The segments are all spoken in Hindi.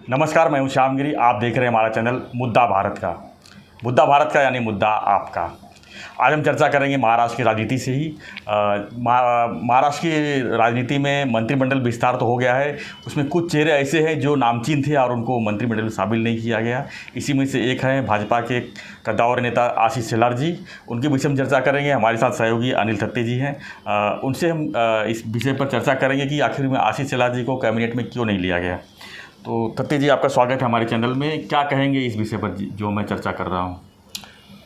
नमस्कार, मैं हूं श्यामगिरी। आप देख रहे हैं हमारा चैनल मुद्दा भारत का। मुद्दा भारत का यानी मुद्दा आपका। आज हम चर्चा करेंगे महाराष्ट्र की राजनीति से ही। महाराष्ट्र की राजनीति में मंत्रिमंडल विस्तार तो हो गया है, उसमें कुछ चेहरे ऐसे हैं जो नामचीन थे और उनको मंत्रिमंडल में शामिल नहीं किया गया। इसी में से एक है भाजपा के कद्दावर नेता आशीष शेलार जी। उनके विषय में चर्चा करेंगे। हमारे साथ सहयोगी अनिल थत्ते जी हैं। उनसे हम इस विषय पर चर्चा करेंगे कि आखिर में आशीष शेलार जी को कैबिनेट में क्यों नहीं लिया गया। तो थत्ते जी, आपका स्वागत है हमारे चैनल में। क्या कहेंगे इस विषय पर जो मैं चर्चा कर रहा हूँ?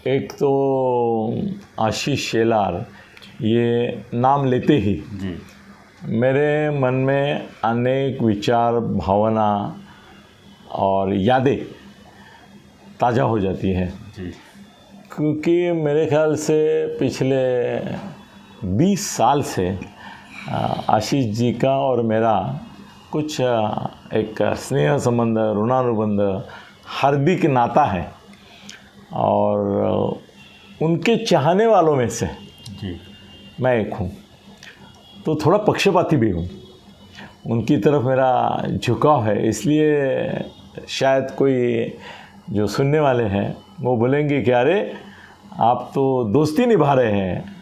एक तो आशीष शेलार, ये नाम लेते ही जी मेरे मन में अनेक विचार, भावना और यादें ताज़ा हो जाती हैं। जी क्योंकि मेरे ख्याल से पिछले 20 साल से आशीष जी का और मेरा कुछ एक स्नेह संबंध, ऋणानुबंध, हार्दिक नाता है। और उनके चाहने वालों में से जी मैं एक हूँ, तो थोड़ा पक्षपाती भी हूँ। उनकी तरफ मेरा झुकाव है, इसलिए शायद कोई जो सुनने वाले हैं वो बोलेंगे कि अरे आप तो दोस्ती निभा रहे हैं।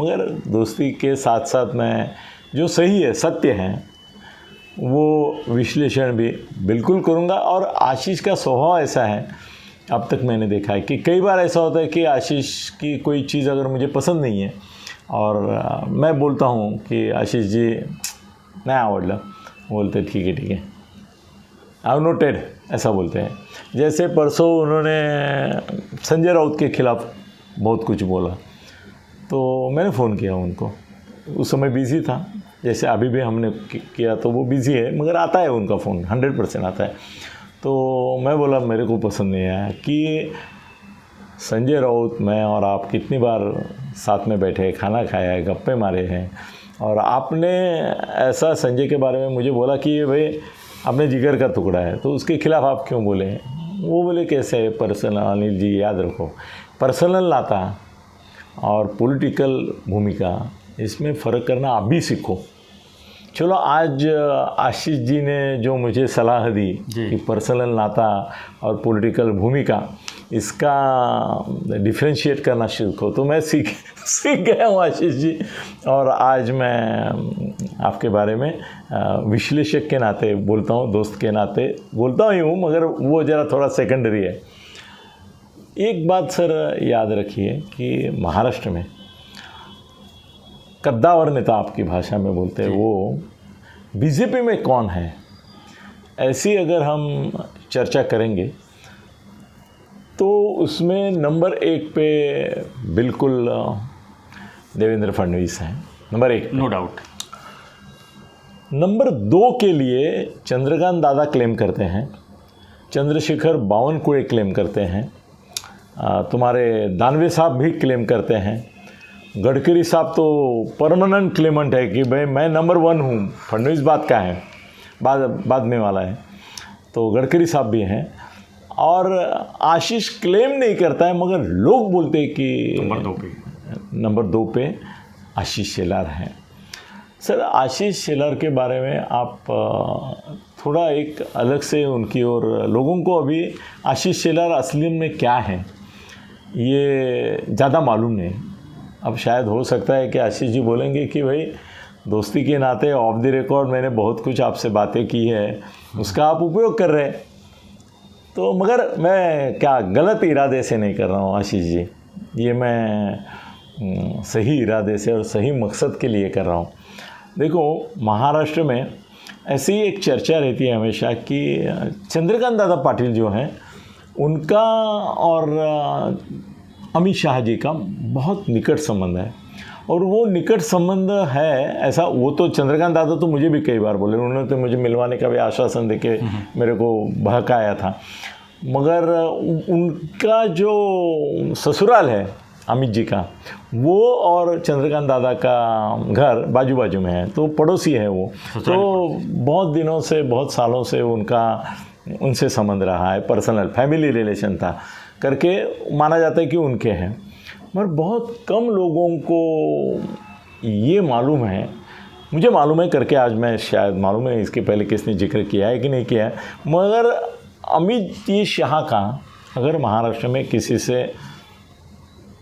मगर दोस्ती के साथ साथ मैं जो सही है, सत्य है, वो विश्लेषण भी बिल्कुल करूँगा। और आशीष का स्वभाव ऐसा है, अब तक मैंने देखा है कि कई बार ऐसा होता है कि आशीष की कोई चीज़ अगर मुझे पसंद नहीं है और मैं बोलता हूँ कि आशीष जी नहीं आवडलं, बोलते ठीक है आई नोटेड, ऐसा बोलते हैं। जैसे परसों उन्होंने संजय राउत के खिलाफ बहुत कुछ बोला, तो मैंने फ़ोन किया उनको। उस समय बिज़ी था, जैसे अभी भी हमने किया, तो वो बिज़ी है, मगर आता है उनका फ़ोन, 100% आता है। तो मैं बोला मेरे को पसंद नहीं आया कि संजय राउत, मैं और आप कितनी बार साथ में बैठे, खाना खाया है, गप्पे मारे हैं, और आपने ऐसा संजय के बारे में मुझे बोला कि भाई आपने जिगर का टुकड़ा है, तो उसके खिलाफ आप क्यों बोले? वो बोले कैसे है पर्सनल, अनिल जी याद रखो, पर्सनल नाता और पॉलिटिकल भूमिका, इसमें फ़र्क करना आप भी सीखो। चलो, आज आशीष जी ने जो मुझे सलाह दी कि पर्सनल नाता और पॉलिटिकल भूमिका, इसका डिफरेंशिएट करना सीखो, तो मैं सीख गया हूँ आशीष जी। और आज मैं आपके बारे में विश्लेषक के नाते बोलता हूँ, दोस्त के नाते बोलता ही हूँ, मगर वो ज़रा थोड़ा सेकेंडरी है। एक बात सर याद रखिए कि महाराष्ट्र में कद्दावर नेता, आपकी भाषा में बोलते हैं, वो बीजेपी में कौन है, ऐसी अगर हम चर्चा करेंगे तो उसमें नंबर 1 पे बिल्कुल देवेंद्र फडणवीस हैं, नंबर 1, नो डाउट। नंबर 2 के लिए चंद्रकांत दादा क्लेम करते हैं, चंद्रशेखर बावनकुळे क्लेम करते हैं, तुम्हारे दानवे साहब भी क्लेम करते हैं, गडकरी साहब तो परमानेंट क्लेमेंट है कि भाई मैं नंबर 1 हूँ, फडणवीस बाद का है, बाद में वाला है, तो गडकरी साहब भी हैं। और आशीष क्लेम नहीं करता है, मगर लोग बोलते हैं कि नंबर 2 पे आशीष शेलार हैं। सर, आशीष शेलार के बारे में आप थोड़ा एक अलग से उनकी, और लोगों को अभी आशीष शेलार असली में क्या है ये ज़्यादा मालूम नहीं। अब शायद हो सकता है कि आशीष जी बोलेंगे कि भाई दोस्ती के नाते ऑफ द रिकॉर्ड मैंने बहुत कुछ आपसे बातें की है, उसका आप उपयोग कर रहे हैं। तो मगर मैं क्या गलत इरादे से नहीं कर रहा हूँ आशीष जी, ये मैं सही इरादे से और सही मकसद के लिए कर रहा हूँ। देखो, महाराष्ट्र में ऐसी ही एक चर्चा रहती है हमेशा कि चंद्रकांत दादा पाटिल जो हैं, उनका और अमित शाह जी का बहुत निकट संबंध है। और वो निकट संबंध है ऐसा, वो तो चंद्रकांत दादा तो मुझे भी कई बार बोले, उन्होंने तो मुझे मिलवाने का भी आश्वासन देके मेरे को बहकाया था। मगर उनका जो ससुराल है अमित जी का, वो और चंद्रकांत दादा का घर बाजू बाजू में है, तो पड़ोसी है वो। तो बहुत दिनों से, बहुत सालों से उनसे संबंध रहा है, पर्सनल फैमिली रिलेशन था करके माना जाता है कि उनके हैं। मगर बहुत कम लोगों को ये मालूम है मुझे मालूम है करके आज मैं शायद मालूम है इसके पहले किसने जिक्र किया है कि नहीं किया है, मगर अमित जी शाह का अगर महाराष्ट्र में किसी से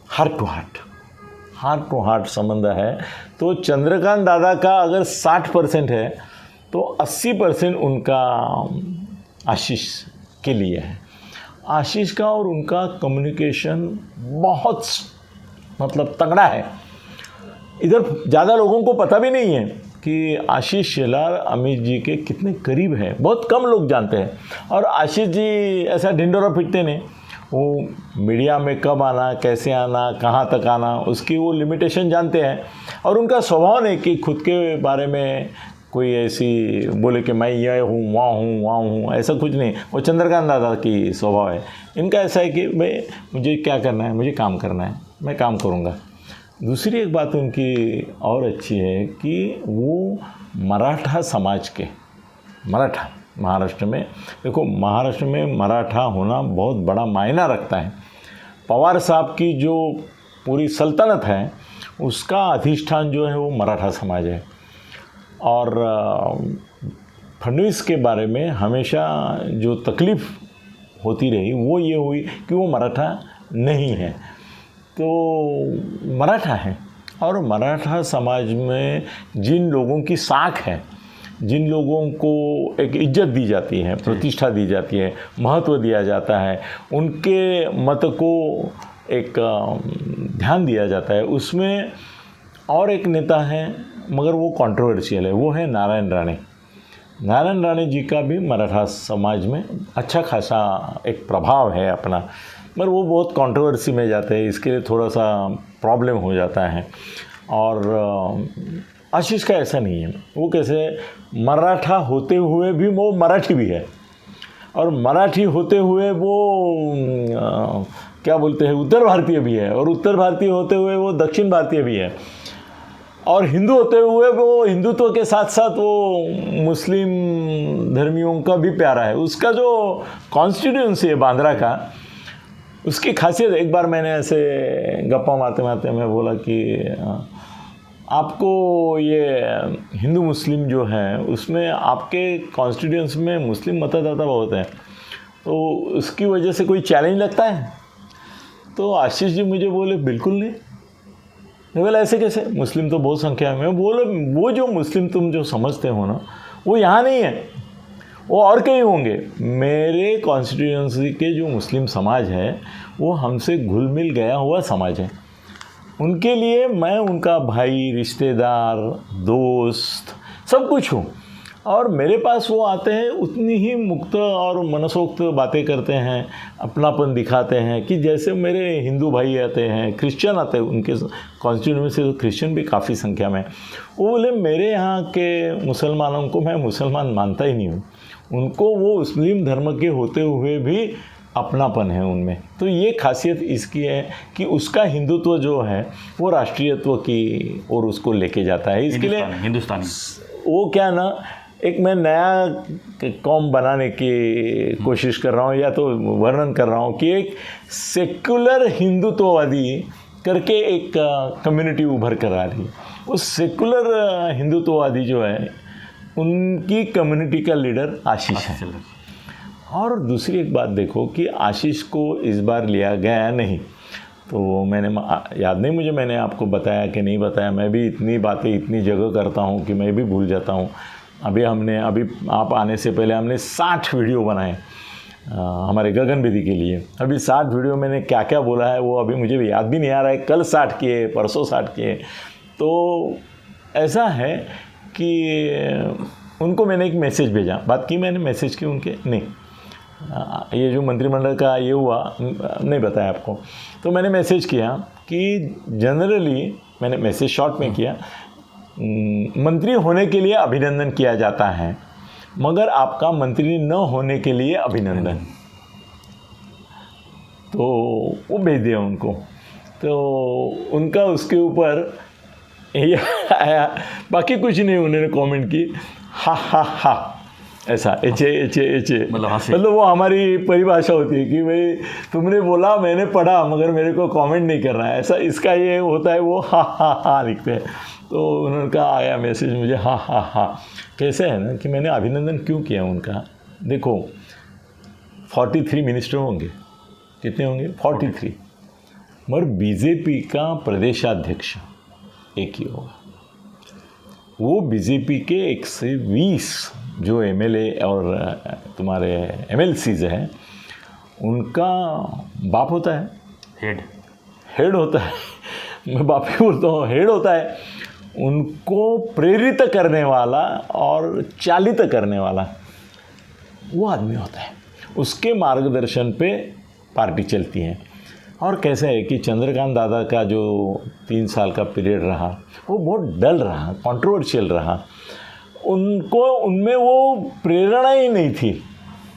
हार्ट टू हार्ट संबंध है तो चंद्रकांत दादा का अगर 60% है तो 80% उनका आशीष के लिए है। आशीष का और उनका कम्युनिकेशन बहुत मतलब तगड़ा है। इधर ज़्यादा लोगों को पता भी नहीं है कि आशीष शेलार अमित जी के कितने करीब है, बहुत कम लोग जानते हैं। और आशीष जी ऐसा ढिंडोरा पिटते नहीं, वो मीडिया में कब आना, कैसे आना, कहाँ तक आना, उसकी वो लिमिटेशन जानते हैं। और उनका स्वभाव नहीं कि खुद के बारे में कोई ऐसी बोले कि मैं ये हूँ वहाँ हूँ, ऐसा कुछ नहीं। वो चंद्रकांत दादा की स्वभाव है। इनका ऐसा है कि भाई मुझे क्या करना है, मुझे काम करना है, मैं काम करूँगा। दूसरी एक बात उनकी और अच्छी है कि वो मराठा समाज के, मराठा महाराष्ट्र में देखो, महाराष्ट्र में मराठा होना बहुत बड़ा मायना रखता है। पवार साहब की जो पूरी सल्तनत है उसका अधिष्ठान जो है वो मराठा समाज है। और फडणवीस के बारे में हमेशा जो तकलीफ़ होती रही वो ये हुई कि वो मराठा नहीं है, तो मराठा है। और मराठा समाज में जिन लोगों की साख है, जिन लोगों को एक इज्जत दी जाती है, प्रतिष्ठा दी जाती है, महत्व दिया जाता है, उनके मत को एक ध्यान दिया जाता है, उसमें और एक नेता है मगर वो कंट्रोवर्शियल है, वो है नारायण राणे। नारायण राणे जी का भी मराठा समाज में अच्छा खासा एक प्रभाव है अपना, मगर वो बहुत कंट्रोवर्सी में जाते हैं, इसके लिए थोड़ा सा प्रॉब्लम हो जाता है। और आशीष का ऐसा नहीं है, वो कैसे मराठा होते हुए भी वो मराठी भी है, और मराठी होते हुए वो क्या बोलते हैं उत्तर भारतीय भी है, और उत्तर भारतीय होते हुए वो दक्षिण भारतीय भी है, और हिंदू होते हुए वो हिंदुत्व के साथ साथ वो मुस्लिम धर्मियों का भी प्यारा है। उसका जो कॉन्स्टिट्यूंसी है बांद्रा का, उसकी खासियत, एक बार मैंने ऐसे गप्पा मारते मारते मैं बोला कि आपको ये हिंदू मुस्लिम जो है उसमें आपके कॉन्स्टिट्यूंसी में मुस्लिम मतदाता बहुत हैं, तो उसकी वजह से कोई चैलेंज लगता है? तो आशीष जी मुझे बोले बिल्कुल नहीं। मैं बोला ऐसे कैसे, मुस्लिम तो बहुत संख्या में। बोले वो जो मुस्लिम तुम जो समझते हो ना वो यहाँ नहीं है, वो और कहीं होंगे। मेरे कॉन्स्टिट्यूंसी के जो मुस्लिम समाज है वो हमसे घुल मिल गया हुआ समाज है। उनके लिए मैं उनका भाई, रिश्तेदार, दोस्त सब कुछ हूँ, और मेरे पास वो आते हैं उतनी ही मुक्त और मनसोक्त बातें करते हैं, अपनापन दिखाते हैं कि जैसे मेरे हिंदू भाई आते हैं, क्रिश्चियन आते हैं, उनके कॉन्स्टिट्यूंसी से तो क्रिश्चियन भी काफ़ी संख्या में। वो बोले मेरे यहाँ के मुसलमानों को मैं मुसलमान मानता ही नहीं हूँ, उनको वो मुस्लिम धर्म के होते हुए भी अपनापन है उनमें। तो ये खासियत इसकी है कि उसका हिंदुत्व जो है वो राष्ट्रीयत्व की ओर उसको लेके जाता है। इसके लिए हिंदुस्तानी वो क्या ना, एक मैं नया कौम बनाने की कोशिश कर रहा हूँ, या तो वर्णन कर रहा हूँ कि एक सेक्युलर हिंदुत्ववादी करके एक कम्युनिटी उभर कर आ रही है। उस सेक्युलर हिंदुत्ववादी जो है उनकी कम्युनिटी का लीडर आशीष है। और दूसरी एक बात देखो कि आशीष को इस बार लिया गया नहीं, तो मैंने याद नहीं मुझे, मैंने आपको बताया कि नहीं बताया। मैं भी इतनी बातें इतनी जगह करता हूँ कि मैं भी भूल जाता हूँ। अभी आप आने से पहले हमने 60 वीडियो बनाए हमारे गगन बेदी के लिए। अभी 60 वीडियो मैंने क्या क्या बोला है वो अभी मुझे भी याद भी नहीं आ रहा है। कल 60 किए, परसों 60 किए। तो ऐसा है कि उनको मैंने एक मैसेज भेजा, बात की मैंने, मैसेज की उनके नहीं, ये जो मंत्रिमंडल का ये हुआ नहीं बताया आपको, तो मैंने मैसेज किया कि जनरली मैंने मैसेज शॉर्ट में किया, मंत्री होने के लिए अभिनंदन किया जाता है मगर आपका मंत्री न होने के लिए अभिनंदन। तो वो भेज दिया उनको, तो उनका उसके ऊपर ये आया, बाकी कुछ नहीं। उन्होंने कमेंट की हा हा हा, ऐसा एचे एचे एचे मतलब हंसे। मतलब वो हमारी परिभाषा होती है कि भाई तुमने बोला मैंने पढ़ा मगर मेरे को कमेंट नहीं करना है, ऐसा इसका ये होता है, वो हा लिखते हैं। तो उन्होंने कहा आया मैसेज मुझे हा। कैसे है ना कि मैंने अभिनंदन क्यों किया उनका, देखो 43 मिनिस्टर होंगे, कितने होंगे 43, मगर बीजेपी का प्रदेशाध्यक्ष एक ही होगा। वो बीजेपी के 120 जो एमएलए और तुम्हारे एमएलसीज हैं उनका बाप होता है, हेड होता है, मैं बाप ही बोलता हूँ, हेड होता है। उनको प्रेरित करने वाला और चालित करने वाला वो आदमी होता है, उसके मार्गदर्शन पे पार्टी चलती है। और कैसा है कि चंद्रकांत दादा का जो 3 साल का पीरियड रहा वो बहुत डल रहा, कंट्रोवर्शियल रहा। उनमें वो प्रेरणा ही नहीं थी,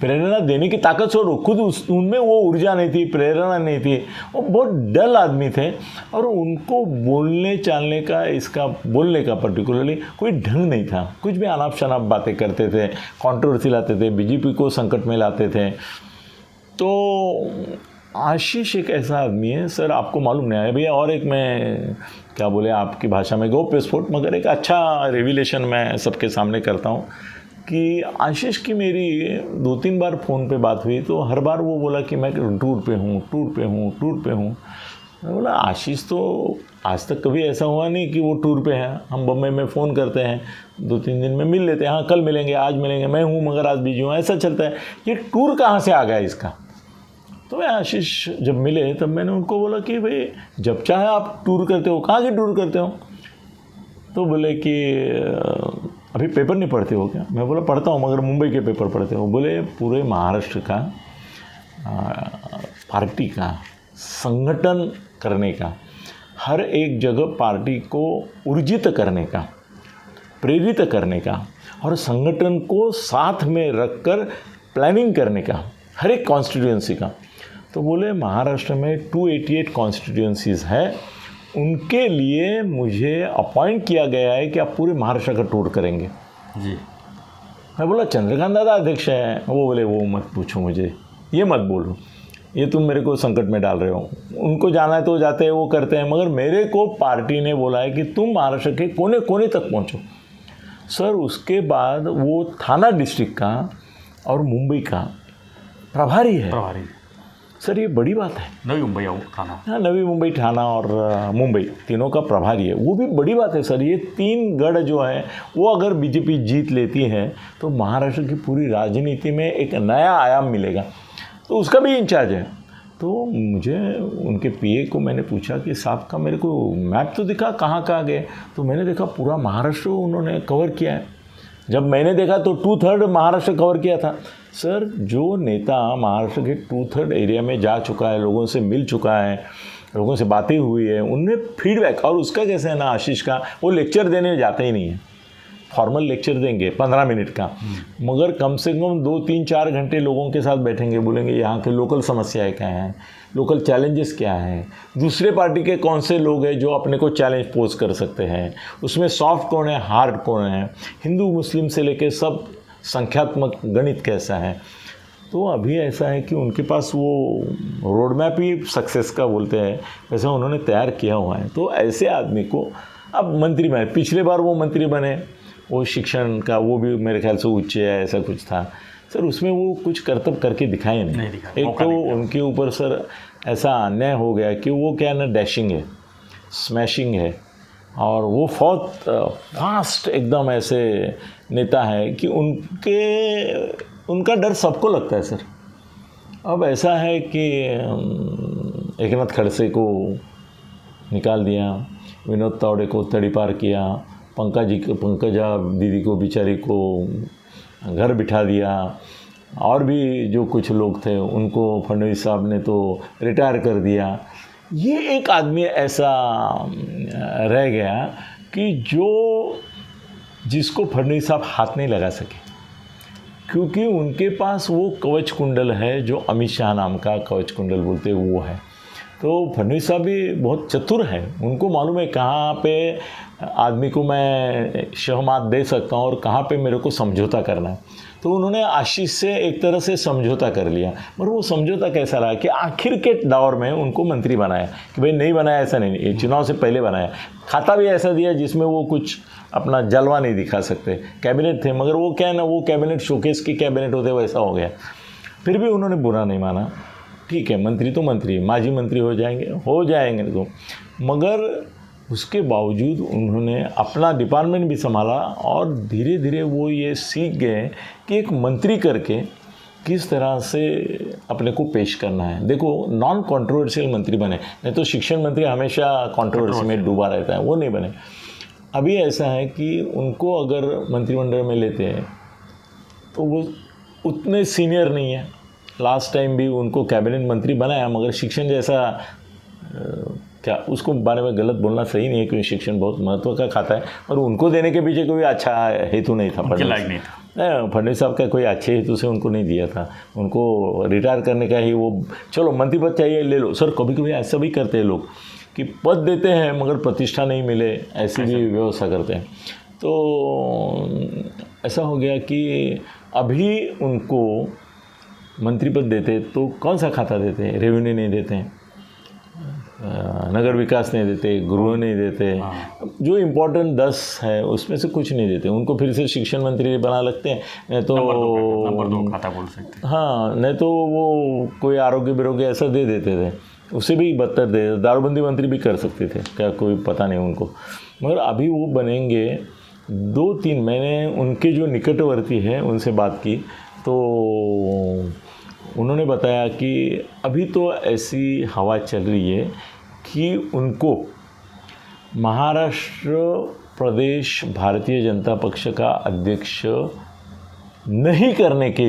प्रेरणा देने की ताकत छोड़ो, खुद उनमें वो ऊर्जा नहीं थी, प्रेरणा नहीं थी, वो बहुत डल आदमी थे। और उनको बोलने चालने का, इसका बोलने का पर्टिकुलरली कोई ढंग नहीं था, कुछ भी अनाप शनाप बातें करते थे, कंट्रोवर्सी लाते थे, बीजेपी को संकट में लाते थे। तो आशीष एक ऐसा आदमी है सर, आपको मालूम नहीं है भैया। और एक मैं क्या बोले आपकी भाषा में गौप्य स्फोट, मगर एक अच्छा रिविलेशन मैं सबके सामने करता हूँ कि आशीष की मेरी 2-3 बार फ़ोन पे बात हुई, तो हर बार वो बोला कि मैं टूर पे हूँ। मैं बोला आशीष तो आज तक कभी ऐसा हुआ नहीं कि वो टूर पे है। हम बम्बई में फ़ोन करते हैं, 2-3 दिन में मिल लेते हैं, हाँ कल मिलेंगे, आज मिलेंगे, मैं हूँ मगर आज बिजी हूँ, ऐसा चलता है। ये टूर कहाँ से आ गया इसका? तो मैं आशीष जब मिले तब मैंने उनको बोला कि भाई जब चाहे आप टूर करते हो, कहाँ की टूर करते हो? तो बोले कि अभी पेपर नहीं पढ़ते हो क्या? मैं बोला पढ़ता हूँ मगर मुंबई के पेपर पढ़ते हो। बोले पूरे महाराष्ट्र का पार्टी का संगठन करने का, हर एक जगह पार्टी को ऊर्जित करने का, प्रेरित करने का और संगठन को साथ में रखकर प्लानिंग करने का, हर एक कॉन्स्टिट्यूएंसी का। तो बोले महाराष्ट्र में 288 कॉन्स्टिट्यूएंसीज़ है, उनके लिए मुझे अपॉइंट किया गया है कि आप पूरे महाराष्ट्र का टूर करेंगे जी। मैं बोला चंद्रकांत दादा अध्यक्ष हैं। वो बोले वो मत पूछो मुझे, ये मत बोलो, ये तुम मेरे को संकट में डाल रहे हो। उनको जाना है तो जाते हैं, वो करते हैं, मगर मेरे को पार्टी ने बोला है कि तुम महाराष्ट्र के कोने कोने तक पहुँचो। सर उसके बाद वो थाना डिस्ट्रिक्ट का और मुंबई का प्रभारी है। सर ये बड़ी बात है। नवी मुंबई थाना, हाँ नवी मुंबई थाना और मुंबई तीनों का प्रभारी है, वो भी बड़ी बात है सर। ये 3 गढ़ जो है वो अगर बीजेपी जीत लेती है तो महाराष्ट्र की पूरी राजनीति में एक नया आयाम मिलेगा। तो उसका भी इंचार्ज है। तो मुझे उनके पीए को मैंने पूछा कि साहब का मेरे को मैप तो दिखा, कहाँ कहाँ गए? तो मैंने देखा पूरा महाराष्ट्र उन्होंने कवर किया है। जब मैंने देखा तो 2/3 महाराष्ट्र कवर किया था। सर जो नेता महाराष्ट्र के 2/3 एरिया में जा चुका है, लोगों से मिल चुका है, लोगों से बातें हुई है, उनने फीडबैक, और उसका कैसे है ना आशीष का, वो लेक्चर देने जाते ही नहीं है। फॉर्मल लेक्चर देंगे 15 मिनट का, मगर कम से कम 2-3-4 घंटे लोगों के साथ बैठेंगे, बोलेंगे यहाँ के लोकल समस्याएं क्या हैं, लोकल चैलेंजेस क्या हैं, दूसरे पार्टी के कौन से लोग हैं जो अपने को चैलेंज पोज कर सकते हैं, उसमें सॉफ्ट कौन है, हार्ड कौन है, हिंदू मुस्लिम से लेके सब संख्यात्मक गणित कैसा है। तो अभी ऐसा है कि उनके पास वो रोड मैप ही सक्सेस का बोलते हैं, वैसा उन्होंने तैयार किया हुआ है। तो ऐसे आदमी को अब मंत्री बने, पिछले बार वो मंत्री बने, वो शिक्षण का वो भी मेरे ख्याल से उच्च है ऐसा कुछ था सर, उसमें वो कुछ कर्तव्य करके दिखाए नहीं। एक तो उनके ऊपर सर ऐसा अन्याय हो गया कि वो क्या ना डैशिंग है, स्मैशिंग है, और वो बहुत फास्ट एकदम ऐसे नेता है कि उनका डर सबको लगता है सर। अब ऐसा है कि एकनाथ खड़से को निकाल दिया, विनोद तावड़े को तड़ीपार किया, पंकजा दीदी को बेचारी को घर बिठा दिया, और भी जो कुछ लोग थे उनको फडणवीस साहब ने तो रिटायर कर दिया। ये एक आदमी ऐसा रह गया कि जिसको फडणवीस साहब हाथ नहीं लगा सके, क्योंकि उनके पास वो कवच कुंडल है जो अमित शाह नाम का कवच कुंडल बोलते हैं वो है। तो फडणवीस साहब भी बहुत चतुर हैं, उनको मालूम है कहाँ पे आदमी को मैं शहमात दे सकता हूँ और कहाँ पे मेरे को समझौता करना है। तो उन्होंने आशीष से एक तरह से समझौता कर लिया। मगर वो समझौता कैसा रहा कि आखिर के दौर में उनको मंत्री बनाया कि भाई नहीं बनाया ऐसा नहीं, ये चुनाव से पहले बनाया। खाता भी ऐसा दिया जिसमें वो कुछ अपना जलवा नहीं दिखा सकते। कैबिनेट थे मगर वो क्या है ना, वो कैबिनेट शोकेस की कैबिनेट होते वैसा हो गया। फिर भी उन्होंने बुरा नहीं माना, ठीक है मंत्री तो मंत्री, माजी मंत्री हो जाएंगे तो। मगर उसके बावजूद उन्होंने अपना डिपार्टमेंट भी संभाला और धीरे धीरे वो ये सीख गए कि एक मंत्री करके किस तरह से अपने को पेश करना है। देखो नॉन कंट्रोवर्शियल मंत्री बने, नहीं तो शिक्षण मंत्री हमेशा कंट्रोवर्सी में डूबा रहता है, वो नहीं बने। अभी ऐसा है कि उनको अगर मंत्रिमंडल में लेते हैं तो वो उतने सीनियर नहीं है। लास्ट टाइम भी उनको कैबिनेट मंत्री बनाया मगर शिक्षण जैसा क्या उसको बारे में गलत बोलना सही नहीं है क्योंकि शिक्षण बहुत महत्व का खाता है, और उनको देने के पीछे कोई अच्छा हेतु नहीं था। फडणवीस साहब का कोई अच्छे हेतु से उनको नहीं दिया था, उनको रिटायर करने का ही वो चलो मंत्री पद चाहिए ले लो। सर कभी कभी ऐसा भी करते हैं लोग कि पद देते हैं मगर प्रतिष्ठा नहीं मिले, ऐसी भी व्यवस्था करते हैं। तो ऐसा हो गया कि अभी उनको मंत्री पद देते तो कौन सा खाता देते हैं, रेवेन्यू नहीं देते हैं, नगर विकास नहीं देते, गृह नहीं देते, जो इम्पोर्टेंट 10 है उसमें से कुछ नहीं देते। उनको फिर से शिक्षण मंत्री बना लगते हैं, नहीं तो नंबर 2 खाता बोल सकते हैं। हाँ, नहीं तो वो कोई आरोग्य बिरोग्य ऐसा दे देते थे, उससे भी बदतर दे, दारूबंदी मंत्री भी कर सकते थे क्या, कोई पता नहीं उनको। मगर अभी वो बनेंगे 2-3, मैंने उनके जो निकटवर्ती हैं उनसे बात की तो उन्होंने बताया कि अभी तो ऐसी हवा चल रही है कि उनको महाराष्ट्र प्रदेश भारतीय जनता पक्ष का अध्यक्ष नहीं करने के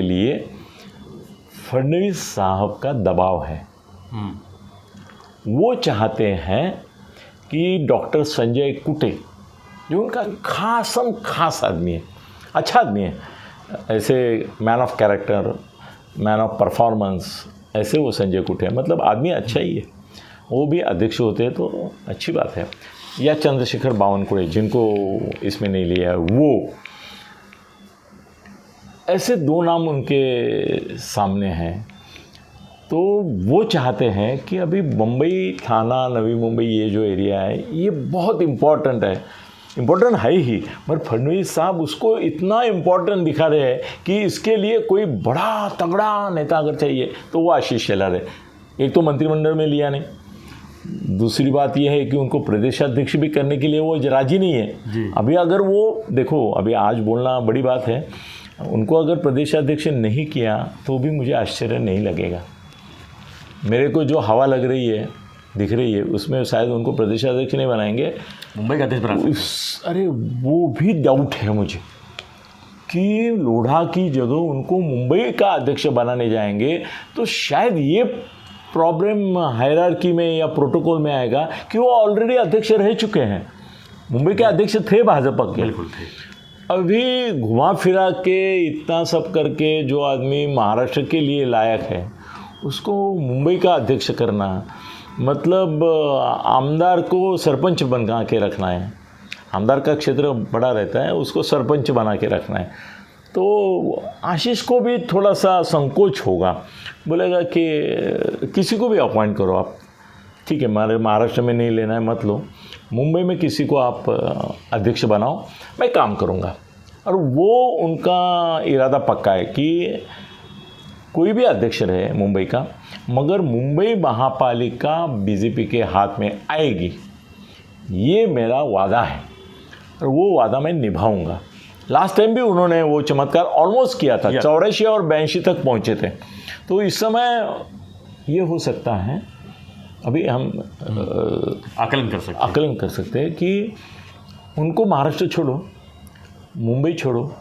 लिए फडणवीस साहब का दबाव है। वो चाहते हैं कि डॉक्टर संजय कुटे जो उनका खास आदमी है, अच्छा आदमी है, ऐसे man of character, man of performance, ऐसे वो संजय कुटे है, मतलब आदमी अच्छा ही है, वो भी अध्यक्ष होते हैं तो अच्छी बात है। या चंद्रशेखर बावनकुळे जिनको इसमें नहीं लिया है, वो ऐसे 2 नाम उनके सामने हैं। तो वो चाहते हैं कि अभी मुंबई थाना, नवी मुंबई, ये जो एरिया है ये बहुत इम्पॉर्टेंट है ही, मगर फडणवीस साहब उसको इतना इम्पोर्टेंट दिखा रहे हैं कि इसके लिए कोई बड़ा तगड़ा नेता अगर चाहिए तो वो आशीष शेलार है। एक तो मंत्रिमंडल में लिया नहीं, दूसरी बात यह है कि उनको प्रदेशाध्यक्ष भी करने के लिए वो राजी नहीं है। अभी अगर वो देखो, अभी आज बोलना बड़ी बात है, उनको अगर प्रदेशाध्यक्ष नहीं किया तो भी मुझे आश्चर्य नहीं लगेगा। मेरे को जो हवा लग रही है, दिख रही है, उसमें शायद उनको प्रदेशाध्यक्ष नहीं बनाएंगे, मुंबई का अध्यक्ष बना सकते। अरे वो भी डाउट है मुझे कि लोढ़ा की जगह उनको मुंबई का अध्यक्ष बनाने जाएंगे तो शायद ये प्रॉब्लम हायरार्की में या प्रोटोकॉल में आएगा कि वो ऑलरेडी अध्यक्ष रह चुके हैं, मुंबई के अध्यक्ष थे भाजपा के। बिल्कुल थे। अभी घुमा फिरा के इतना सब करके जो आदमी महाराष्ट्र के लिए लायक है उसको मुंबई का अध्यक्ष करना, मतलब आमदार को सरपंच बना के रखना है। आमदार का क्षेत्र बड़ा रहता है, उसको सरपंच बना के रखना है। तो आशीष को भी थोड़ा सा संकोच होगा, बोलेगा कि किसी को भी अपॉइंट करो आप, ठीक है, हमारे महाराष्ट्र में नहीं लेना है मत लो, मुंबई में किसी को आप अध्यक्ष बनाओ, मैं काम करूँगा। और वो उनका इरादा पक्का है कि कोई भी अध्यक्ष रहे मुंबई का, मगर मुंबई महापालिका बीजेपी के हाथ में आएगी, ये मेरा वादा है और वो वादा मैं निभाऊंगा। लास्ट टाइम भी उन्होंने वो चमत्कार ऑलमोस्ट किया था, 84 और 82 तक पहुंचे थे। तो इस समय ये हो सकता है, अभी हम आकलन कर सकते हैं कि उनको महाराष्ट्र छोड़ो, मुंबई छोड़ो,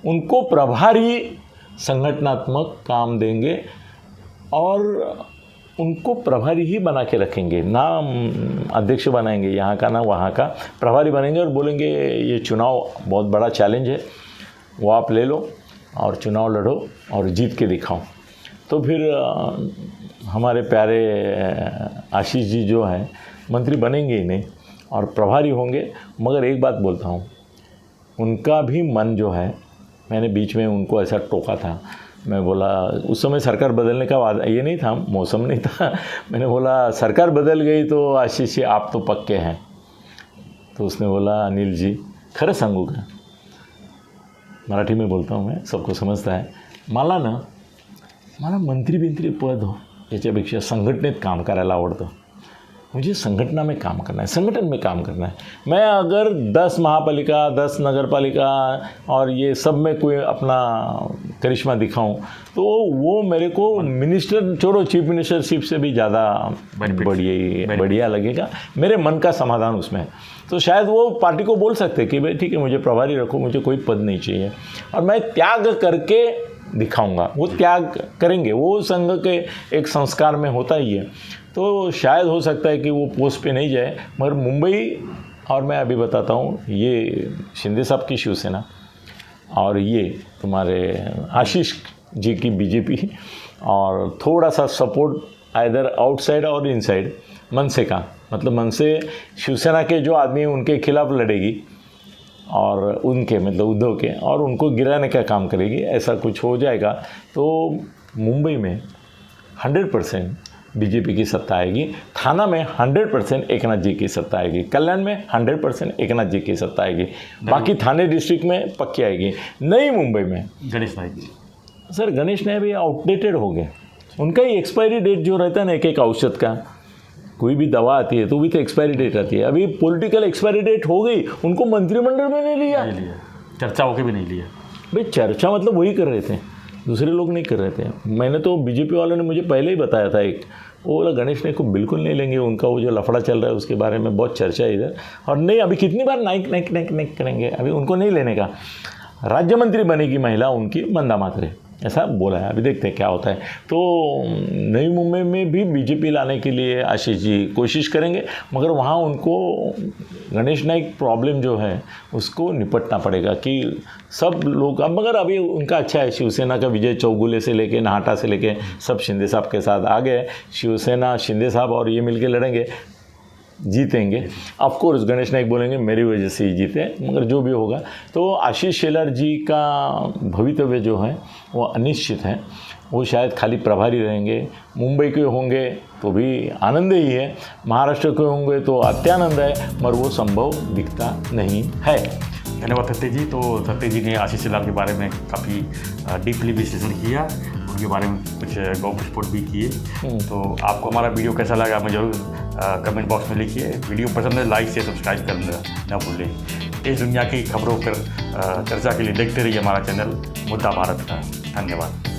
उनको प्रभारी संगठनात्मक काम देंगे और उनको प्रभारी ही बना के रखेंगे, ना अध्यक्ष बनाएंगे यहाँ का ना वहाँ का, प्रभारी बनेंगे और बोलेंगे ये चुनाव बहुत बड़ा चैलेंज है, वो आप ले लो और चुनाव लड़ो और जीत के दिखाओ। तो फिर हमारे प्यारे आशीष जी जो हैं मंत्री बनेंगे ही नहीं और प्रभारी होंगे। मगर एक बात बोलता हूँ, उनका भी मन जो है, मैंने बीच में उनको ऐसा टोका था, मैं बोला उस समय सरकार बदलने का वादा ये नहीं था, मौसम नहीं था, मैंने बोला सरकार बदल गई तो आशीष जी आप तो पक्के हैं. तो उसने बोला अनिल जी खरं सांगू का, मराठी में बोलता हूँ मैं, सबको समजता है, मला मंत्री पद हो याच्यापेक्षा संघटनेत काम करायला आवडतं. मुझे संगठना में काम करना है, संगठन में काम करना है. मैं अगर 10 महापालिका 10 नगरपालिका और ये सब में कोई अपना करिश्मा दिखाऊं तो वो मेरे को मिनिस्टर छोड़ो, चीफ मिनिस्टरशिप से भी ज़्यादा बढ़िया लगेगा. मेरे मन का समाधान उसमें है. तो शायद वो पार्टी को बोल सकते कि भाई ठीक है मुझे प्रभारी रखो, मुझे कोई पद नहीं चाहिए, और मैं त्याग करके दिखाऊंगा. वो त्याग करेंगे, वो संघ के एक संस्कार में होता ही है. तो शायद हो सकता है कि वो पोस्ट पे नहीं जाए, मगर मुंबई, और मैं अभी बताता हूँ, ये शिंदे साहब की शिवसेना और ये तुम्हारे आशीष जी की बीजेपी और थोड़ा सा सपोर्ट आइदर आउटसाइड और इनसाइड मनसे का, मतलब मनसे शिवसेना के जो आदमी उनके खिलाफ लड़ेगी और उनके मतलब उद्धव के, और उनको गिराने का काम करेगी. ऐसा कुछ हो जाएगा तो मुंबई में 100% बीजेपी की सत्ता आएगी. थाना में 100% एकनाथ जी की सत्ता आएगी. कल्याण में 100% एकनाथ जी की सत्ता आएगी. बाकी थाने डिस्ट्रिक्ट में पक्की आएगी. नई मुंबई में गणेश नायक, सर गणेश नायक भी आउटडेटेड हो गए. उनका ही एक्सपायरी डेट जो रहता है ना, एक औषध का, कोई भी दवा आती है तो भी तो एक्सपायरी डेट आती है. अभी पॉलिटिकल एक्सपायरी डेट हो गई, उनको मंत्रिमंडल में नहीं लिया, चर्चा होकर भी नहीं लिया. भाई चर्चा मतलब वही कर रहे थे, दूसरे लोग नहीं कर रहे थे. मैंने तो बीजेपी वालों ने मुझे पहले ही बताया था, एक वो बोला गणेश नायक को बिल्कुल नहीं लेंगे, उनका वो जो लफड़ा चल रहा है उसके बारे में बहुत चर्चा है इधर, और नहीं अभी कितनी बार नाइक करेंगे, अभी उनको नहीं लेने का. राज्य मंत्री बनेगी महिला उनकी, मंदा मात्रे, ऐसा बोला है. अभी देखते हैं क्या होता है. तो नई मुंबई में भी बीजेपी लाने के लिए आशीष जी कोशिश करेंगे, मगर वहाँ उनको गणेश नायक प्रॉब्लम जो है उसको निपटना पड़ेगा कि सब लोग. अब मगर अभी उनका अच्छा है, शिवसेना का विजय चौगुले से लेके नाहटा से लेके सब शिंदे साहब के साथ आ गए. शिवसेना शिंदे साहब और ये मिलके लड़ेंगे, जीतेंगे. ऑफ कोर्स गणेश नायक बोलेंगे मेरी वजह से ही जीते, मगर जो भी होगा. तो आशीष शेलार जी का भवितव्य जो है वो अनिश्चित है. वो शायद खाली प्रभारी रहेंगे. मुंबई के होंगे तो भी आनंद ही है, महाराष्ट्र के होंगे तो अत्यानंद है, मगर वो संभव दिखता नहीं है. धन्यवाद सत्य जी. तो सत्य जी ने आशीष शेलार के बारे में काफ़ी डीपली विश्लेषण किया, उनके बारे में कुछ गॉसिप भी किए. तो आपको हमारा वीडियो कैसा लगा हमें जरूर कमेंट बॉक्स में लिखिए. वीडियो पसंद है लाइक से सब्सक्राइब करना न भूलें. इस दुनिया की खबरों पर चर्चा के लिए देखते रहिए हमारा चैनल मुद्दा भारत का. धन्यवाद.